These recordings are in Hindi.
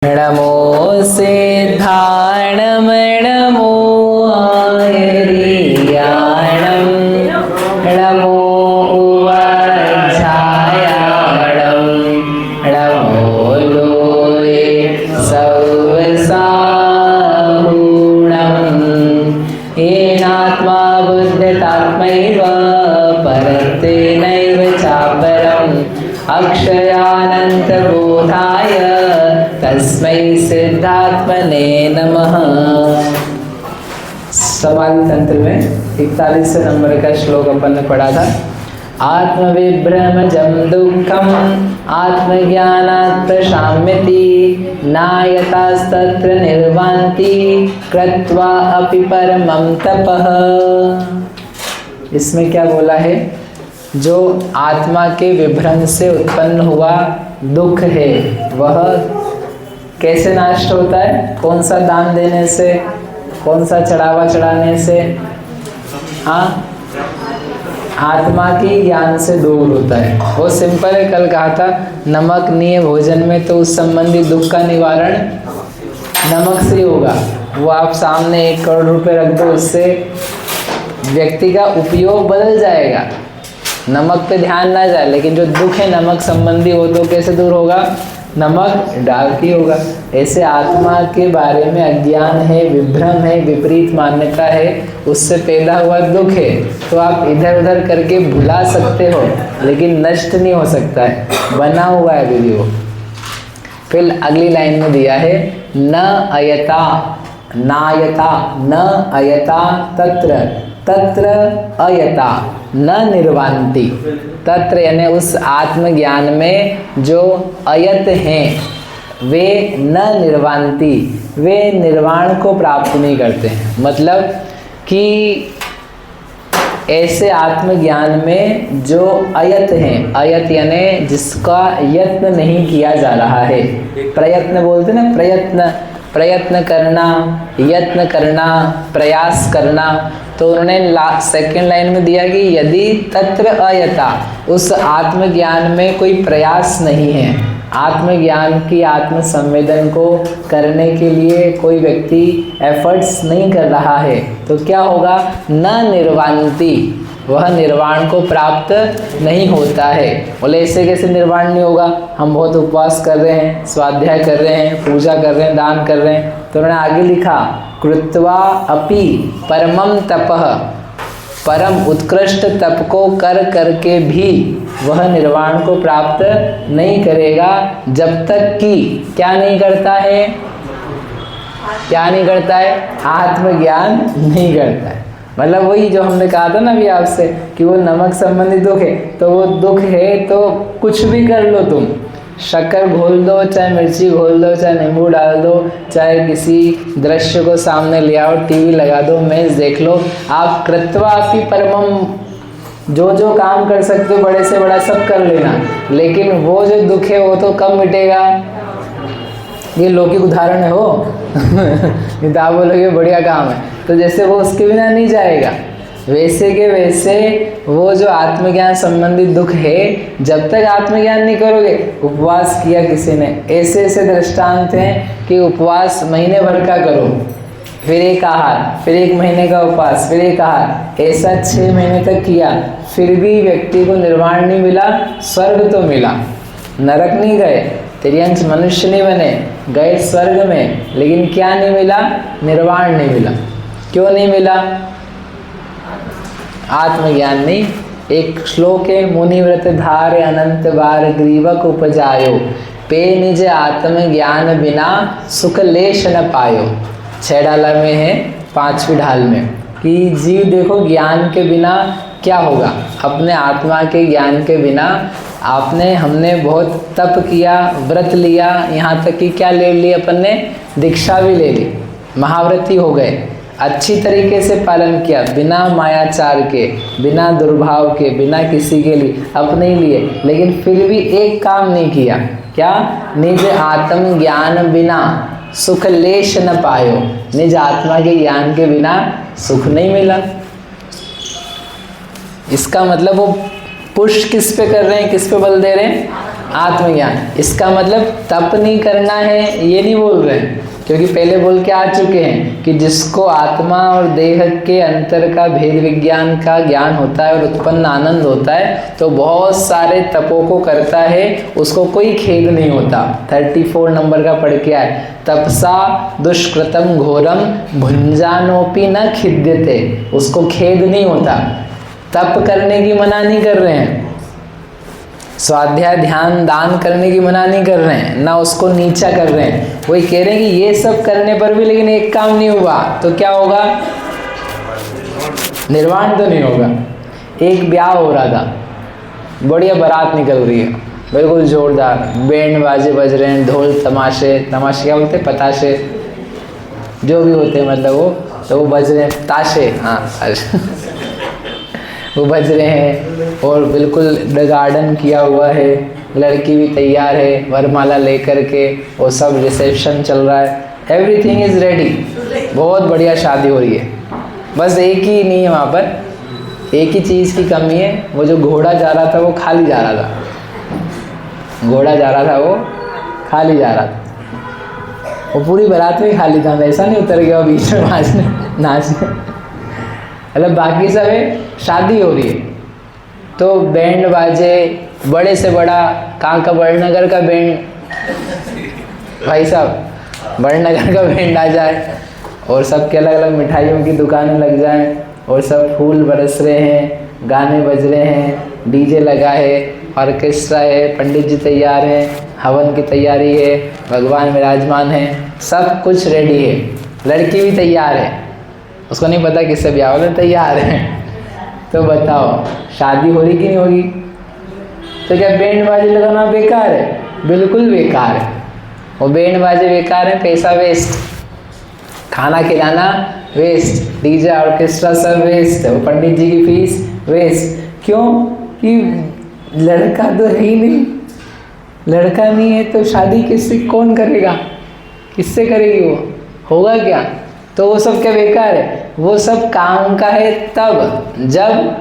नमो सिद्धाणं नमो आयर्याणं नमो उवाध्यायाणं नमो लोये सवसाहूणं येनात्मा बुद्धतात्मैव परते नैव चापरम् अक्षयानन्तबोधाय तस्मै सिद्धात्मने नमः। समाधि तंत्र में 41 नंबर का श्लोक अपन ने पढ़ा था। आत्मविभ्रमजं दुःखम् आत्मज्ञानात् प्रशाम्यति नायतास्तत्र निर्वान्ति कृत्वा अपि परमं तपः। इसमें क्या बोला है? जो आत्मा के विभ्रम से उत्पन्न हुआ दुख है वह कैसे नष्ट होता है? कौन सा दान देने से, कौन सा चढ़ावा चढ़ाने से? हाँ, आत्मा की ज्ञान से दूर होता है। वो सिंपल है, कल कहा था नमक नहीं है भोजन में तो उस संबंधी दुख का निवारण नमक से होगा। वो आप सामने 1 करोड़ रुपए रख दो, उससे व्यक्ति का उपयोग बदल जाएगा, नमक पे ध्यान ना जाए। लेकिन जो दुख है नमक संबंधी वो तो कैसे दूर होगा? नमक डालती होगा। ऐसे आत्मा के बारे में अज्ञान है, विभ्रम है, विपरीत मान्यता है, उससे पैदा हुआ दुख है तो आप इधर उधर करके भुला सकते हो लेकिन नष्ट नहीं हो सकता है, बना हुआ है वीडियो। फिर अगली लाइन में दिया है न अयता नायता न अयता तत्र तत्र अयता न निर्वान्ति। तत्र यानी उस आत्मज्ञान में जो अयत हैं वे न निर्वान्ति, वे निर्वाण को प्राप्त नहीं करते हैं। मतलब कि ऐसे आत्मज्ञान में जो अयत हैं, अयत यानी जिसका यत्न नहीं किया जा रहा है, प्रयत्न बोलते ना, प्रयत्न करना, यत्न करना, प्रयास करना। तो उन्होंने सेकंड लाइन में दिया कि यदि तत्र अयता, उस आत्मज्ञान में कोई प्रयास नहीं है, आत्मज्ञान की आत्म संवेदन को करने के लिए कोई व्यक्ति एफर्ट्स नहीं कर रहा है तो क्या होगा? न निर्वान्ति, वह निर्वाण को प्राप्त नहीं होता है। बोले ऐसे कैसे निर्वाण नहीं होगा? हम बहुत उपवास कर रहे हैं, स्वाध्याय कर रहे हैं, पूजा कर रहे हैं, दान कर रहे हैं। तो उन्होंने आगे लिखा कृत्वा अपि परमं तपः, परम उत्कृष्ट तप को कर करके भी वह निर्वाण को प्राप्त नहीं करेगा जब तक कि क्या नहीं करता है? क्या नहीं करता है? आत्मज्ञान नहीं करता है। मतलब वही जो हमने कहा था ना अभी आपसे कि वो नमक संबंधी दुख है, तो वो दुख है तो कुछ भी कर लो तुम, शक्कर घोल दो, चाहे मिर्ची घोल दो, चाहे नींबू डाल दो, चाहे किसी दृश्य को सामने ले आओ, टीवी लगा दो, मैच देख लो, आप कृत्वा अपि परमम, जो जो काम कर सकते हो बड़े से बड़ा सब कर लेना, लेकिन वो जो दुख है वो तो कब मिटेगा? ये लौकिक उदाहरण है हो नहीं तो आप बोलोगे बढ़िया काम है, तो जैसे वो उसके बिना नहीं जाएगा वैसे के वैसे वो जो आत्मज्ञान संबंधित दुख है, जब तक आत्मज्ञान नहीं करोगे, उपवास किया किसी ने, ऐसे ऐसे दृष्टांत हैं कि उपवास महीने भर का करो, फिर एक आहार, फिर 1 महीने का उपवास, फिर एक आहार, ऐसा 6 महीने तक किया, फिर भी व्यक्ति को निर्वाण नहीं मिला। स्वर्ग तो मिला, नरक नहीं गए, तिर्यंश मनुष्य नहीं बने, गए स्वर्ग में, लेकिन क्या नहीं मिला? निर्वाण नहीं मिला। क्यों नहीं मिला? आत्मज्ञान नहीं। एक श्लोक है मुनिव्रत धारे अनंत बार ग्रीवक उपजायो, पे निज आत्मज्ञान बिना सुख लेश न पायो। 6 ढाला में है, 5वीं ढाल में कि जीव देखो ज्ञान के बिना क्या होगा, अपने आत्मा के ज्ञान के बिना हमने बहुत तप किया, व्रत लिया, यहाँ तक कि क्या ले ली अपन ने? दीक्षा भी ले ली, महाव्रती हो गए, अच्छी तरीके से पालन किया, बिना मायाचार के, बिना दुर्भाव के, बिना किसी के लिए अपने ही लिए, लेकिन फिर भी एक काम नहीं किया। क्या? निज आत्म ज्ञान बिना सुख लेश न पायो, निज आत्मा के ज्ञान के बिना सुख नहीं मिला। इसका मतलब वो पुश किस पे कर रहे हैं, किस पे बल दे रहे हैं आत्मज्ञान। इसका मतलब तप नहीं करना है ये नहीं बोल रहे हैं, क्योंकि पहले बोल के आ चुके हैं कि जिसको आत्मा और देह के अंतर का भेद विज्ञान का ज्ञान होता है और उत्पन्न आनंद होता है तो बहुत सारे तपों को करता है, उसको कोई खेद नहीं होता। 34 नंबर का पढ़ के आए, तपसा दुष्कृतम घोरम भुंजानोपि न खिद्यते, उसको खेद नहीं होता। तप करने की मना नहीं कर रहे हैं, स्वाध्याय ध्यान दान करने की मना नहीं कर रहे हैं, ना उसको नीचा कर रहे हैं। वही कह रहे हैं कि ये सब करने पर भी लेकिन एक काम नहीं हुआ तो क्या होगा? निर्वाण तो नहीं होगा। एक ब्याह हो रहा था, बढ़िया बारात निकल रही है, बिल्कुल जोरदार, बैंड बाजे बज रहे हैं, ढोल तमाशे, तमाशे क्या बोलते हैं, पताशे जो भी होते हैं, मतलब वो तो वो बज रहे हैं, ताशे, हाँ वो बज रहे हैं और बिल्कुल गार्डन किया हुआ है, लड़की भी तैयार है वरमाला लेकर के, वो सब रिसेप्शन चल रहा है, एवरीथिंग इज़ रेडी, बहुत बढ़िया शादी हो रही है। बस एक ही नहीं है वहाँ पर, एक ही चीज़ की कमी है, वो जो घोड़ा जा रहा था वो खाली जा रहा था, घोड़ा जा रहा था वो खाली जा रहा था, वो पूरी बारात में खाली था, ऐसा नहीं उतर गया बीच में नाचने, मतलब बाकी सब है, शादी हो रही है तो बैंड बाजे, बड़े से बड़ा, कहाँ का, बड़नगर का बैंड, भाई साहब बड़नगर का बैंड आ जाए और सबके अलग अलग मिठाइयों की दुकानें लग जाएं और सब फूल बरस रहे हैं, गाने बज रहे हैं, डीजे लगा है, ऑर्केस्ट्रा है, पंडित जी तैयार हैं, हवन की तैयारी है, भगवान विराजमान है, सब कुछ रेडी है, लड़की भी तैयार है, उसको नहीं पता किससे ब्याह होगा, तैयार है। तो बताओ शादी हो रही कि नहीं होगी? तो क्या बैंड बाजे लगाना बेकार है? बिल्कुल बेकार है। वो बैंड बाजे बेकार है, पैसा वेस्ट, खाना खिलाना वेस्ट, डीजे ऑर्केस्ट्रा सब वेस्ट, वो पंडित जी की फीस वेस्ट। क्यों? कि लड़का तो है ही नहीं, लड़का नहीं है तो शादी किससे, कौन करेगा, किससे करेगी वो, होगा क्या? तो वो सब क्या बेकार है? वो सब काम का है तब जब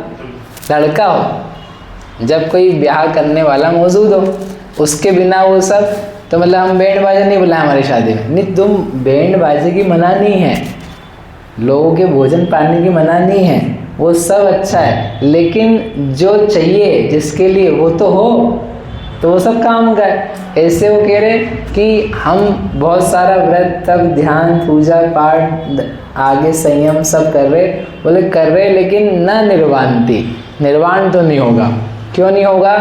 लड़का हो, जब कोई ब्याह करने वाला मौजूद हो, उसके बिना वो सब तो मतलब हम बैंड बाजे नहीं बुलाए हमारी शादी में, नहीं, तुम बैंड बाजे की मना नहीं है, लोगों के भोजन पानी की मना नहीं है, वो सब अच्छा है, लेकिन जो चाहिए जिसके लिए वो तो हो, तो वो सब काम का है। ऐसे वो कह रहे कि हम बहुत सारा व्रत तप ध्यान पूजा पाठ आगे संयम सब कर रहे, बोले कर रहे लेकिन न निर्वाणती, निर्वाण तो नहीं होगा। क्यों नहीं होगा?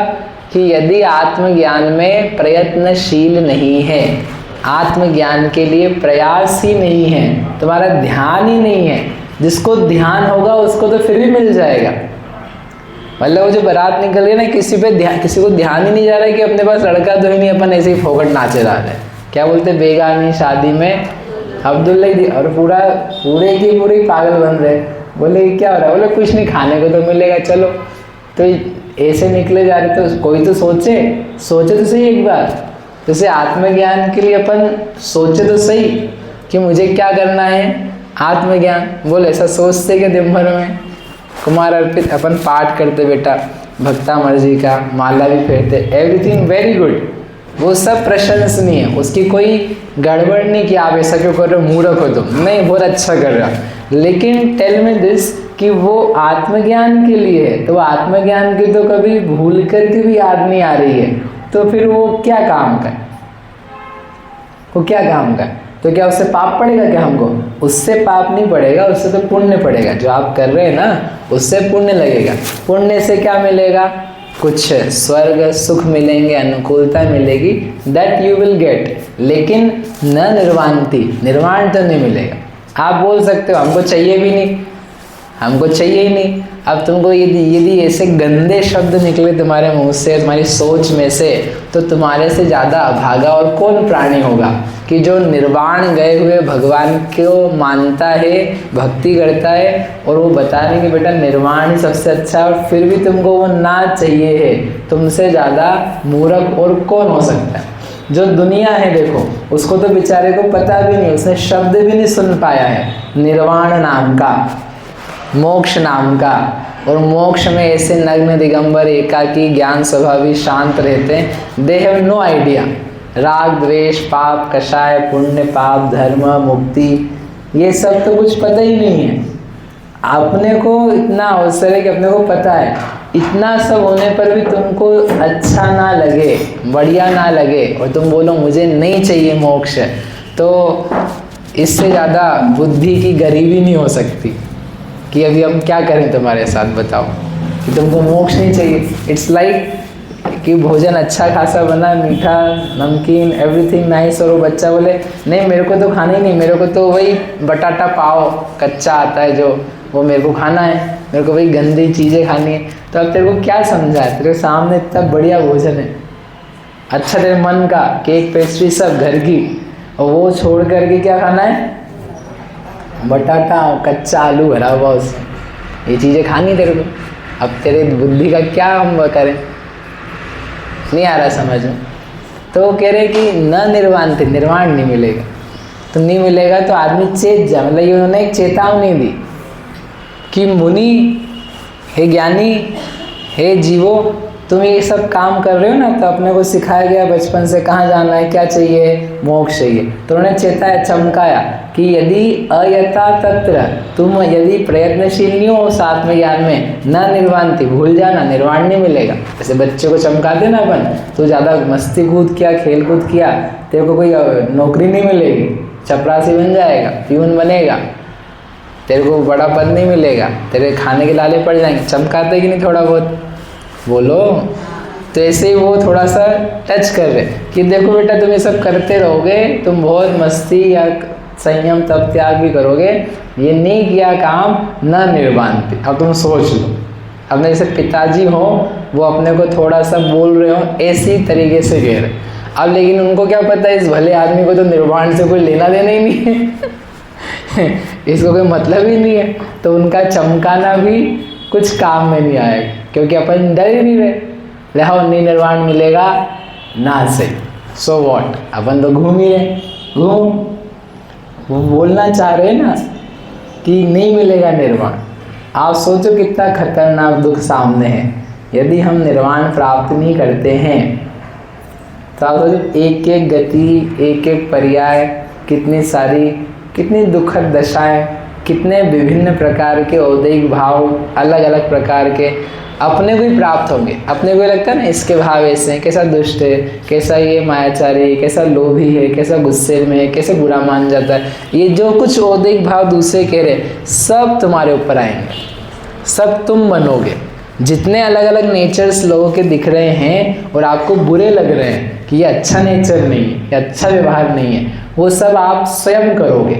कि यदि आत्मज्ञान में प्रयत्नशील नहीं है, आत्मज्ञान के लिए प्रयास ही नहीं है, तुम्हारा ध्यान ही नहीं है, जिसको ध्यान होगा उसको तो फिर भी मिल जाएगा। मतलब वो जो बारात निकल रही है ना, किसी को ध्यान ही नहीं जा रहा है कि अपने पास लड़का तो ही नहीं, अपन ऐसे ही फोकट नाचे जा रहे हैं। क्या बोलते, बेगानी शादी में अब्दुल्ला ही, और पूरे की पूरे पागल बन रहे। बोले क्या हो रहा है? बोले कुछ नहीं, खाने को तो मिलेगा, चलो। तो ऐसे निकले जा रहे, तो कोई तो सोचे तो सही एक बार, जैसे आत्मज्ञान के लिए अपन सोचे तो सही कि मुझे क्या करना है, आत्मज्ञान। बोले ऐसा सोचते कि दिन भर में कुमार अर्पित अपन पाठ करते बेटा, भक्ता मर्जी का, माला भी फेरते, एवरीथिंग वेरी गुड, वो सब प्रशंसनीय है, उसकी कोई गड़बड़ नहीं कि आप ऐसा क्यों कर रहे हो, मूर्ख हो तुम, नहीं, बहुत अच्छा कर रहे हो। लेकिन टेल में दिस कि वो आत्मज्ञान के लिए है, तो आत्मज्ञान की तो कभी भूल कर के भी याद नहीं आ रही है, तो फिर वो क्या काम का, वो क्या काम का? तो क्या उससे पाप पड़ेगा क्या हमको? उससे पाप नहीं पड़ेगा, उससे तो पुण्य पड़ेगा। जो आप कर रहे हैं ना, उससे पुण्य लगेगा। पुण्य से क्या मिलेगा? कुछ स्वर्ग सुख मिलेंगे, अनुकूलता मिलेगी, दैट यू विल गेट, लेकिन न निर्वाणती, निर्वाण तो नहीं मिलेगा। आप बोल सकते हो हमको चाहिए भी नहीं, हमको चाहिए ही नहीं। अब तुमको यदि ऐसे गंदे शब्द निकले तुम्हारे मुंह से, तुम्हारी सोच में से, तो तुम्हारे से ज़्यादा अभागा और कौन प्राणी होगा कि जो निर्वाण गए हुए भगवान को मानता है, भक्ति करता है, और वो बता रहे कि बेटा निर्वाण ही सबसे अच्छा है, और फिर भी तुमको वो ना चाहिए है। तुमसे ज़्यादा मूर्ख और कौन हो सकता है? जो दुनिया है देखो, उसको तो बेचारे को पता भी नहीं, उसने शब्द भी नहीं सुन पाया है निर्वाण नाम का, मोक्ष नाम का, और मोक्ष में ऐसे नग्न दिगंबर एकाकी ज्ञान स्वभावी शांत रहते हैं। दे हैव नो आइडिया राग द्वेष पाप कषाय पुण्य पाप धर्म मुक्ति ये सब तो कुछ पता ही नहीं है। अपने को इतना अवसर है कि अपने को पता है, इतना सब होने पर भी तुमको अच्छा ना लगे, बढ़िया ना लगे और तुम बोलो मुझे नहीं चाहिए मोक्ष, तो इससे ज़्यादा बुद्धि की गरीबी नहीं हो सकती कि अभी हम क्या करें तुम्हारे साथ, बताओ कि तुमको मोक्ष नहीं चाहिए। इट्स लाइक कि भोजन अच्छा खासा बना, मीठा नमकीन एवरीथिंग नाइस, और वो बच्चा बोले नहीं मेरे को तो खाना ही नहीं, मेरे को तो वही बटाटा पाव कच्चा आता है जो वो मेरे को खाना है, मेरे को वही गंदी चीज़ें खानी है। तो अब तेरे को क्या समझा है, तेरे सामने इतना बढ़िया भोजन है, अच्छा तेरे मन का केक पेस्ट्री सब घर की, और वो छोड़ करके क्या खाना है, बटाटा कच्चा आलू भरा हुआ उसमें, ये चीज़ें खानी तेरे को। अब तेरे बुद्धि का क्या हम करें, नहीं आ रहा समझ में। तो वो कह रहे कि न निर्वाण थे, निर्वाण नहीं मिलेगा, तो नहीं मिलेगा तो आदमी चेत जा, मतलब ये उन्होंने एक चेतावनी दी कि मुनि हे ज्ञानी हे जीवो तुम ये सब काम कर रहे हो ना, तो अपने को सिखाया गया बचपन से कहाँ जाना है, क्या चाहिए, मोक्ष चाहिए। तो उन्होंने चेताया चमकाया कि यदि अयथा तत्र, तुम यदि प्रयत्नशील नहीं हो साथ में ज्ञान में, न निर्वाणति, भूल जाना निर्वाण नहीं मिलेगा। जैसे बच्चे को चमका देना अपन, तो ज़्यादा मस्ती कूद किया खेल कूद किया, तेरे को कोई नौकरी नहीं मिलेगी, चपरासी बन जाएगा, प्यून बनेगा, तेरे को बड़ा पद नहीं मिलेगा, तेरे खाने के लाले पड़ जाएंगे। चमकाते कि नहीं थोड़ा बहुत, बोलो। तो ऐसे ही वो थोड़ा सा टच कर रहे कि देखो बेटा तुम ये सब करते रहोगे, तुम बहुत मस्ती या संयम तप त्याग भी करोगे, ये नहीं किया काम न निर्वाणति। अब तुम सोच लो, अपने जैसे पिताजी हो वो अपने को थोड़ा सा बोल रहे हो ऐसी तरीके से कह रहे, अब लेकिन उनको क्या पता है इस भले आदमी को तो निर्वाण से कोई लेना देना ही नहीं है इसको कोई मतलब ही नहीं है, तो उनका चमकाना भी कुछ काम में नहीं आएगा, क्योंकि अपन डर ही नहीं रहे, लिहाओ नहीं निर्वाण मिलेगा ना से, सो वॉट, अपन तो घूम ही रहे, घूम। वो बोलना चाह रहे हैं ना कि नहीं मिलेगा निर्वाण। आप सोचो कितना खतरनाक दुख सामने है। यदि हम निर्वाण प्राप्त नहीं करते हैं तो आप सोचो एक एक गति एक एक पर्याय कितनी सारी, कितनी दुखद दशाएं, कितने विभिन्न प्रकार के औदैहिक भाव अलग अलग प्रकार के अपने को ही प्राप्त होंगे। अपने को लगता है ना इसके भाव ऐसे हैं, कैसा दुष्ट है, कैसा ये मायाचारी, कैसा लोभी है, कैसा गुस्से में है, कैसे बुरा मान जाता है, ये जो कुछ औदैहिक भाव दूसरे कह रहे सब तुम्हारे ऊपर आएंगे, सब तुम बनोगे। जितने अलग अलग नेचर्स लोगों के दिख रहे हैं और आपको बुरे लग रहे हैं कि ये अच्छा नेचर नहीं है, ये अच्छा व्यवहार नहीं है, वो सब आप स्वयं करोगे,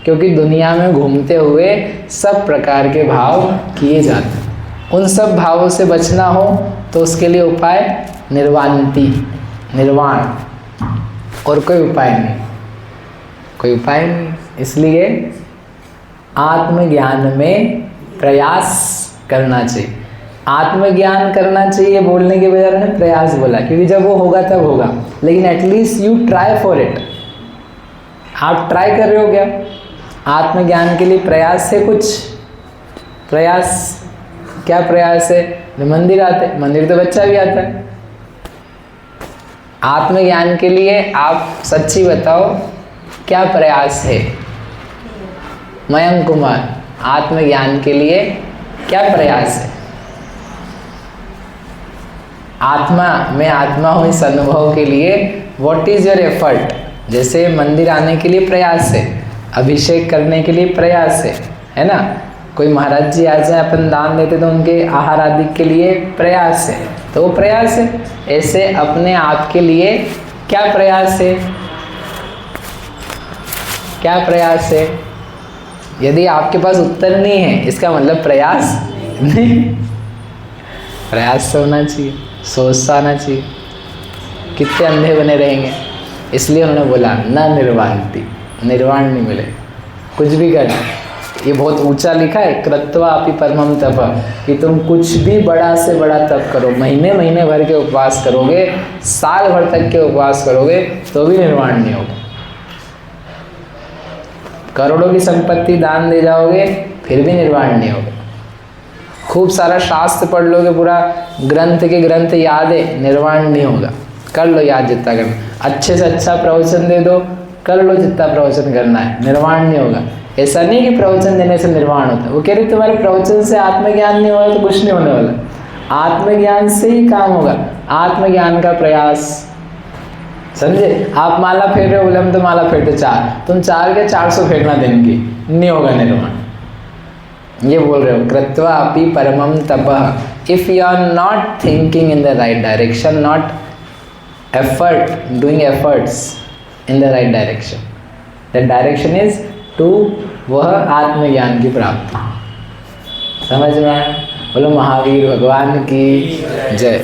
क्योंकि दुनिया में घूमते हुए सब प्रकार के भाव किए जाते हैं। उन सब भावों से बचना हो तो उसके लिए उपाय निर्वाणति, निर्वाण, और कोई उपाय नहीं, कोई उपाय नहीं। इसलिए आत्मज्ञान में प्रयास करना चाहिए। आत्मज्ञान करना चाहिए बोलने के बजाय उन्होंने प्रयास बोला, क्योंकि जब वो होगा तब होगा, लेकिन at least you try for it. आप ट्राई कर रहे हो क्या आत्मज्ञान के लिए? प्रयास है कुछ, प्रयास क्या प्रयास है? मंदिर आते, मंदिर तो बच्चा भी आता है। आत्मज्ञान के लिए आप सच्ची बताओ क्या प्रयास है? मयंक कुमार, आत्मज्ञान के लिए क्या प्रयास है? आत्मा, मैं आत्मा हूँ इस अनुभव के लिए व्हाट इज योर एफर्ट? जैसे मंदिर आने के लिए प्रयास है, अभिषेक करने के लिए प्रयास है ना? कोई महाराज जी आ जाए अपन दान देते तो उनके आहार आदि के लिए प्रयास है, तो वो प्रयास है। ऐसे अपने आप के लिए क्या प्रयास है? क्या प्रयास है? यदि आपके पास उत्तर नहीं है इसका मतलब प्रयास नहीं। प्रयास तो होना चाहिए, सोचता आना चाहिए, कितने अंधे बने रहेंगे। इसलिए उन्होंने बोला न निर्वाणति, निर्वाण नहीं मिले कुछ भी करना। ये बहुत ऊंचा लिखा है, कृत्वा अपि परमं तप, कि तुम कुछ भी बड़ा से बड़ा तप करो, महीने महीने भर के उपवास करोगे, साल भर तक के उपवास करोगे तो भी निर्वाण नहीं होगा। करोड़ों की संपत्ति दान दे जाओगे फिर भी निर्वाण नहीं होगा। खूब सारा शास्त्र पढ़ लोगे, पूरा ग्रंथ के ग्रंथ याद है, निर्वाण नहीं होगा। कर लो याद जितना करना, अच्छे से अच्छा प्रवचन दे दो, कर लो जितना प्रवचन करना है, निर्वाण नहीं होगा। ऐसा नहीं कि प्रवचन देने से निर्वाण होता है। वो कह रही तुम्हारे प्रवचन से आत्मज्ञान नहीं होगा तो कुछ नहीं होने वाला, आत्मज्ञान से ही काम होगा, आत्मज्ञान का प्रयास। समझे? आप माला फेर रहे हो, बोले हम तो माला फेरते 4, तुम 4 के 400 फेरना दिन की, नहीं होगा निर्वाण। ये बोल रहे हो कृत्वा अपि परमं तपः। If you are not thinking in the right direction, not effort, doing efforts in the right direction, that direction is to वह आत्मज्ञान की प्राप्ति। समझ में आया? बोलो महावीर भगवान की जय।